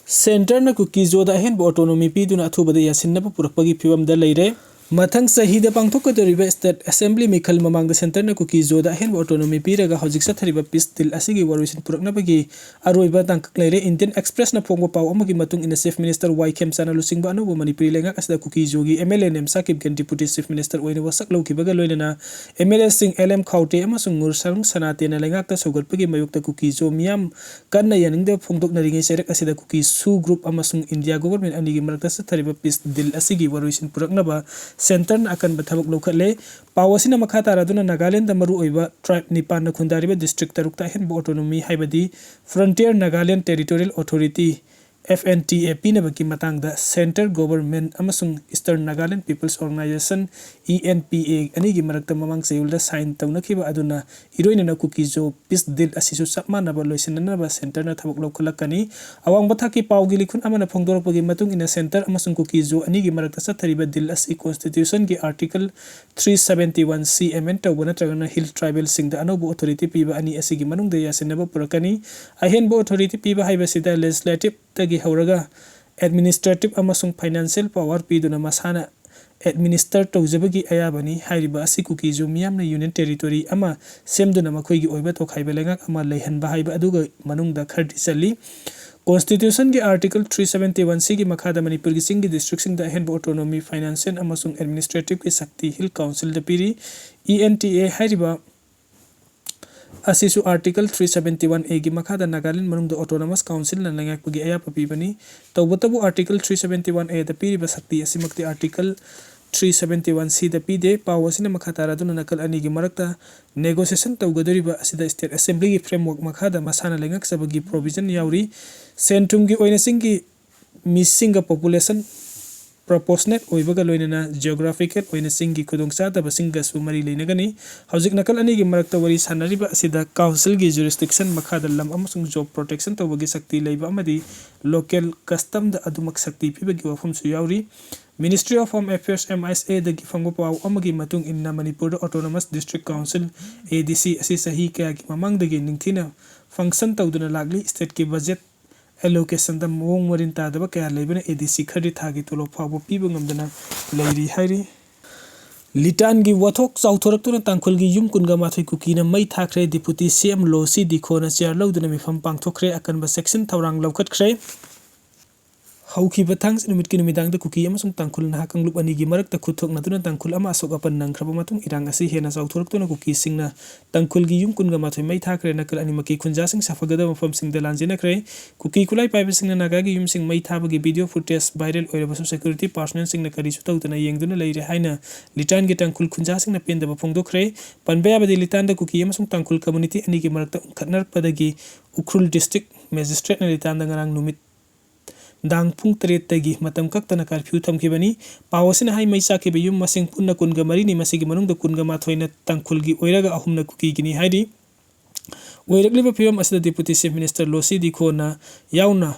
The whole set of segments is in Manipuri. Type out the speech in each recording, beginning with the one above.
Center na Kuki Soo da Ahenba autonomy piduna athubada yasinaba purakpagi phibamda leire. Mathang sahida pangthokadoriba state assembly mikhal mamangda center na Kuki Soo da Ahenba autonomy piraga hojik sathariba peace deal asigi waruisin puraknabagi aroiba tangkak leire. Indian Express na phongba paw amagi matung ina chief minister Waikem sana lusingba anubu manipuri lengak asida Kuki Soo gi MLA nem sakib gen deputy chief minister oina wasak lawkibaga loinana MLA sing LM Khaute amasung ngursang sanate na lengak ta sogatpagi mayukta Kuki Soo miyam kanna yaningda phongdoknaringai serak asida Kuki Soo group amasung India government anigi marakta sathariba peace deal asigi waruisin puraknaba center na akan bathabak lokhatle pawasina makha taraduna Nagaland maru oiba tribe nipan na khundariba district tarukta Ahenba autonomy haibadi Frontier Nagaland Territorial Authority FNTA pinabaki matangda center government amasung Eastern Nagaland People's Organization ENPA anigi marakta mamang sayulda sign tawnakhiba aduna iroina na Kuki Soo peace deal asisu sapmanaba loisinanaba center na thabak lokhalakani awang bathaki pawgi likhun amana phongdorakpagi matung ina center amasung Kuki Soo anigi marakta sathariba deal asi constitution gi article 371C amendment tawbana tragana hill tribal singda anobu authority piba ani asigi manungda yasinaba purakani Ahenba authority piba haiba sida legislative tagi hauraga administrative amasung financial power piduna masana administer tawjabagi ayabani hairiba asi Kuki Soo miyamna union territory ama semduna makhoigi oiba tokhaiba lengak ama leihanba haiba aduga manungda khardi chali constitution gi article 371C gi makhada manipur gi singi district sing da Ahenba autonomy financial amasung administrative gi sakti hill council da piri ENTA hairiba asisu article 371A gi makhada Nagaland manungda autonomous council na langakpagi ayapa pibani tawbatabu article 371A da piriba sakti asimakti article 371C da pide pawasina makhatara duna nakal ani gi marakta negotiation tawgadoriba asida state assembly gi framework makhada masana lengak sabagi provision yauri centrum gi oina singi misinga population proportionate oibaga loinana geographical oina singi khudongsa da basinga sumari leinagani hojik nakal ani gi marakta wari sanariba asida council gi jurisdiction makhada lam amasung job protection tawbagi sakti leiba amadi local custom da adumak sakti pibagi wafum su yauri Ministry of Home Affairs MISA da gifangwa paw amagi matung inna Manipur Autonomous District Council ADC asi sahi kaya gi mamang dagi ningthina function tawduna lagli state ki budget allocation da mong marin ta da kaya leibana ADC khadi thagi tolo phaw piba ngamdana leiri hairi Litan gi wathok chawthoraktuna tangkhul gi yum kunga mathoi Kuki na Mei Thakhre deputy CM Losi dikhona chair lawduna mifam pangthokre akan ba section thaurang lawkhatkre hauki bathangs numit ki numidang da Kuki amasung tangkhul na hakang lup ani gi marakta khuthok natuna tangkhul ama asok apan nangkhraba matung irang asi hena chawthoraktuna Kuki singna tangkhul gi yum kunga mathoi Mei Thakhre nakal ani maki khunja sing safagada mafam sing da lanjina khre Kuki kulai paiba sing na Naga gi yum sing Mei Thabagi video footage viral oirabasu security personnel sing na kari su tawtuna yengduna leire haina Litan gi tangkhul khunja sing na penda ba phongdokre panbaya badi Litan da Kuki amasung tangkhul community ani gi marakta khatnar padagi Ukhrul district magistrate na Litan da ngarang numit dang pung tret tagi matam kaktana curfew thamkibani pawasina hai maisa ke beyum masing punna kunga mari ni masigi manung da kunga mathoina tangkhul gi oiraga ahumna Kuki gini haidi oiragliba phiyam asida deputy chief minister Losi dikhona yauna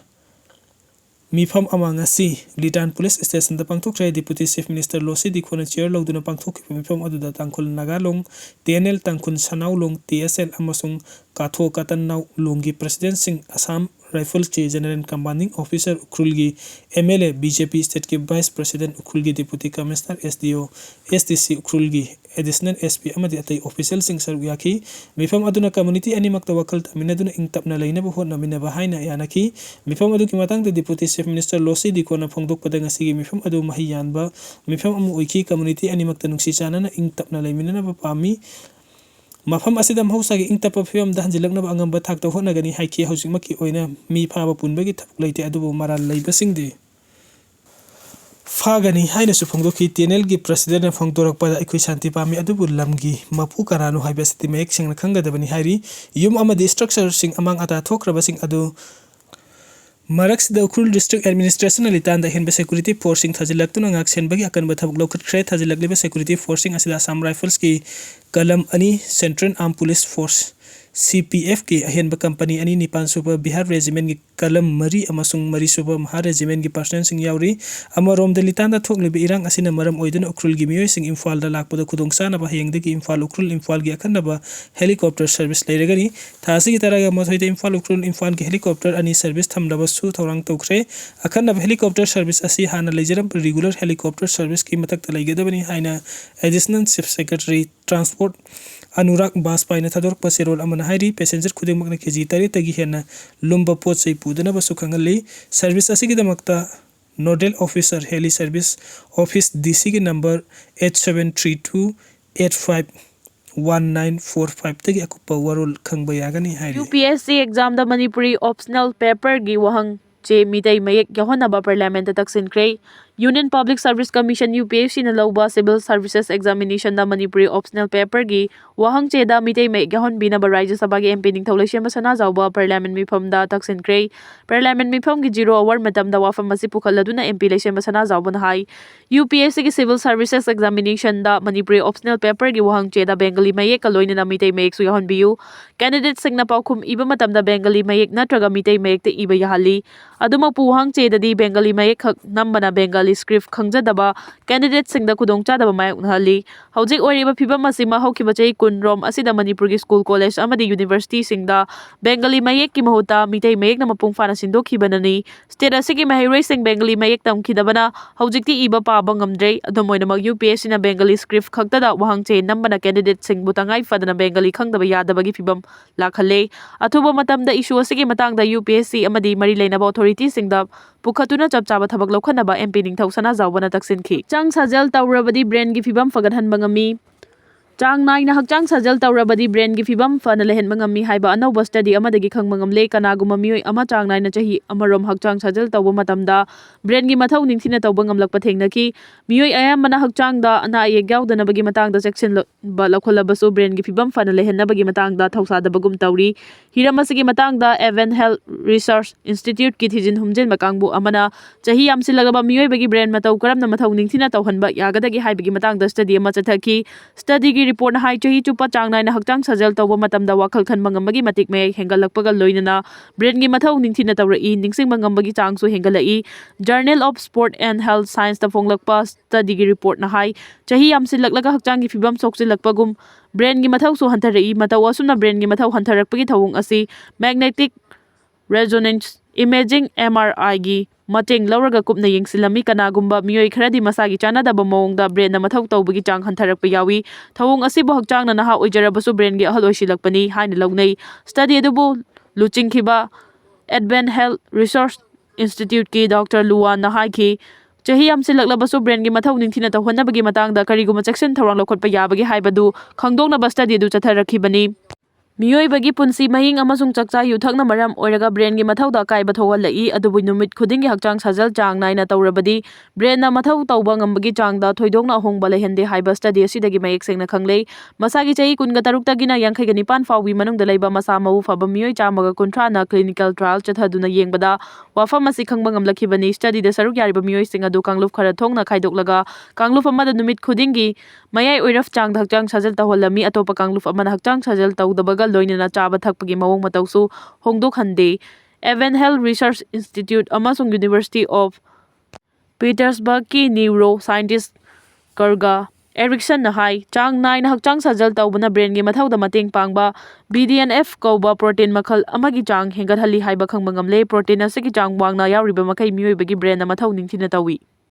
mifam amangasi Litan police station da pangthokre deputy chief minister Losi dikhona chair lawduna pangthokki mifam aduda tangkhul Nagalong TNL tangkhul Sanaulong TSL amasung Katho Katannaw longi president sing Assam Rifles के जनरल कमांडिंग ऑफिसर उखरुलगी MLA BJP स्टेट के वाइस प्रेसिडेंट उखरुलगी डिप्टी कमिश्नर SDO SDC उखरुलगी एडिशनल SP अमदि अतै ऑफिशियल सिंग सरगयाखी मिफम अदुना कम्युनिटी अनिमक वकल तमिनदुना इंगतपना लेनब होनमिनब हाइना यानखी मिफम अदु की मतंग डिप्टी चीफ मिनिस्टर Losi दिखोना फोंगदोक पदंगसी मिफम अदु महि यानबा मिफम अमु ओइखी कम्युनिटी अनिमक तनुक्सी चानना इंगतपना लेमिनब पामी mafam asida mahusagi ingtapa phiyam da hanjilaknaba angamba thakta honagani haiki hojikmaki oina mi phaba punbagi thapuk leite adubu maral leiba singde fagani haina su phongdoki TNL gi president na phongdorakpa da ikhui shanti pami adubu lamgi mapu karanu haiba siti mek singna khangadabani hairi yum amadi structure sing amang ata thokraba sing adu Maraks the Ukhrul district administration Litan da Ahenba security forcing thajilaktuna ngak senbagi akan bathabuk lokhat khre thajilakliba security forcing asida Assam Rifles ki kalam ani Central Armed Police Force CPF की अहेंब कंपनी अनि निपान सुबह बिहार रेजिमेंट की कलम मरी अमसुंग मरी सुबह महा रेजिमेंट की पर्सनल सिंह यावरी अमरोम दलितान थोकलिब इरांग असिना मरम ओइदन उखरुल की मियोय सिंह इम्फाल दा लाकपद खुदोंसानब हयेंगदगी इम्फाल उखरुल इम्फाल की अखन्नब हेलीकॉप्टर सर्विस लेरगनी थासी की तरह मथोइद इम्फाल उखरुल इम्फाल की हेलीकॉप्टर अनि सर्विस थमदबसु थौरांग तौखरे अखन्नब हेलीकॉप्टर सर्विस असी हाना लेजरम रेगुलर हेलीकॉप्टर सर्विस की मतक लेगदबनी हाइना additional chief secretary transport Anurag Bajpai थादोर पसेरोल हाइरी पैसेंजर खुदेमक केजी 3 हेना लुम्ब पोचै पुदनबसु खंगली सर्विस असिगिदमक्ता nodal officer heli service office DC की नंबर 8732851945 तगी अकुप्पा वरोल खंगबा यागनी हाइरी UPSC एग्जाम द मनipuri ऑप्शनल पेपर गी वहंग चे मितै मयेक यहोनबा parliament तकसिनख्रे union public service commission UPSC न लौबा सिविल सर्विसेस एग्जामिनेशन द मनipuri ऑप्शनल पेपर गी वहंग चे दा मितै मयेक यहोनबिना राज्य सभा के MP निंगथौ लैसेम सना जाउबा पार्लियामेंट मिफम दा तकसिनख्रे पार्लियामेंट मिफम की 0 आवर मतम दा वाफम मसि पुखलदुना MP लैसेम सना जाउबन हाई UPSC की सिविल सर्विसेस एग्जामिनेशन द मनipuri ऑप्शनल पेपर गी वहंग चे दा बेंगली मयेक लोइना मितै मयेक सु यहोनबियु कैंडिडेट सिंगना पाउखुम इबा मतम दा बेंगली मयेक नत्रगा मितै मयेक ते इबा याहली अदुमा पुहंग चे ददी बेंगली मयेक खक नंबना बेंगली स्क्रिप्ट खंगजदबा कैंडिडेट सिंगदा खुदोंग चादबा मायoknahali हौजिक ओरिबा फिबम असिमा हौखिबा चै कुन रोम असिदा मनipur की स्कूल कॉलेज अमदी यूनिवर्सिटी सिंगदा बेंगली मयेक की महुता मितै मयेक न मपुंग फाना सिंदोखिबननी स्टेट असिगी महैरोइ सिंग बेंगली मयेक तमखिदबना हौजिकती इबा पाबा ngamdrei अदोमोइनमक UPSC ना बेंगली स्क्रिप्ट खक्तदा वहंग चे नंबना कैंडिडेट सिंग बुतंगाई फदना बेंगली खंगदबा यादबगी फिबम लाखले अथुबा मतमदा इशू असिगी मतंगदा UPSC अमदी मरी लेनबा अथॉरिटी सिंगदा पुखतुना चपचाबा थबक लौखनबा MP निंगथौ सना जाउबना तकसिनखि चांग साजल तौरबदी ब्रेन की फिबम फगतहनबा ngami चांग नाइना हक्चांग साजल तौरबदी ब्रेन की फिबम फन लेहनबा ngami हाइबा अनौबा स्टडी अमदगी खंगबा ngamle कनागुमा मियोय अमा चांग नाइना चही अमरोम हक्चांग साजल तौबा मतमदा ब्रेन की मथौ निंगथिना तौबा ngamlakpa थेंगनकी मियोय अयामना हक्चांग दा अना अयेक यावदनबगी मतंग दा सेक्शन बा लखोलबसु ब्रेन की फिबम फन लेहनबगी मतंग दा थौसादबगुम तौरी हिरमसगी मतंग दा एवन हेल्थ रिसर्च इंस्टीट्यूट की थिजिन हुमजेन मकांगबु अमना चही यामसिलगबा मियोयबगी ब्रेन मतौ करमना मथौ निंगथिना तौहनबा यागदगी हाइबगी मतंग दा स्टडी अमा चथकी स्टडी की रिपोर्ट हाई चही चुपा चांग नाइना हक्चांग साजल तौबा मतमदा वाखल खनबा ngamबगी मतिक मे हेंगलकपगा लोइनना ब्रेन की मथौ निंगथिना तौरई निंगसिंगबा ngamबगी चांगसु हेंगलई journal of sport and health science दा फोंगलकपा स्टडी की रिपोर्ट ना हाई चही यामसिलगलगा हक्चांग की फिबम सोक्सिलकपगुम ब्रेन की मथौ सु हंथरई मतौ असुना ब्रेन की मथौ हंथरकपगी थौंग असि मैग्नेटिक रेजोनेंस इमेजिंग MRI की मतेंग लौरगा कुपना येंगसिलमी कनागुंबा मियोय खरदी मसागी चानादबा मओंगदा ब्रेन ना मथौ तौबगी चांग हंथरकपा यावी थौंग असिबो हक्चांग नहा ओइजरबसु ब्रेन गी अहल ओइसिलकपनी हाइन लौनै स्टडी अदुबो लुचिंगखिबा एडवेंट हेल्थ रिसर्च इंस्टीट्यूट की डॉक्टर लुवान नहाकी चही यामसिलकलबसु ब्रेन की मथौ निंगथिना तौहनबगी मतंगदा करिगुमा सेक्शन थौरांग लौखटपा याबगी हाइबदु खंगदोंगनबा स्टडी अदु चथरखिबनी मियोयबगी पुंसी महिंग अमसुंग चकचा युथकना मरम ओइरगा ब्रेन की मथौदा काइबा थौहलई अदुबु नुमित खुदिंगी हक्चांग साजल चांग नाइना तौरबदी ब्रेन ना मथौ तौबा ngambagi चांगदा थोइदोंगना अहोंगबा लेहनदे हाइबा स्टडी असिदगी मयेक सेंगना खंगले मसागी चही कुनगा तरुक तगिना 59 फाउवी मनुंगदा लैबा मसा मऊ फबा मियोय चामगा कुंथ्रा ना क्लिनिकल ट्रायल चथदुना येंगबदा वाफम असि खंगबा ngamlakibani स्टडी दे सरुक यारिबा मियोय सिंग अदु कांगलुफ खरा थोंगना खाइदोकलगा कांगलुफ अमदा नुमित खुदिंगी मयाय ओइरफ चांग हक्चांग साजल तौहलमी अतोपा कांगलुफ अमना हक्चांग साजल तौदबगा लोइनना चाबा थकपगी मवोंग मतौसु होंगदोकहनदे एवन हेल्थ रिसर्च इंस्टीट्यूट अमसुंग यूनिवर्सिटी ऑफ पीटर्सबर्ग की न्यूरो साइंटिस्ट कर्गा एरिक्सन हाई चांग नाइना हक्चांग साजल तौबना ब्रेन की मथौदा मतेंग पांगबा BDNF कौबा प्रोटीन मखल अमगी चांग हेंगतहली हाइबा खंगबा ngamle प्रोटीन असगी चांग वांगना यावरिबा मखै मियोयबगी ब्रेन ना मथौ निंगथिना तौई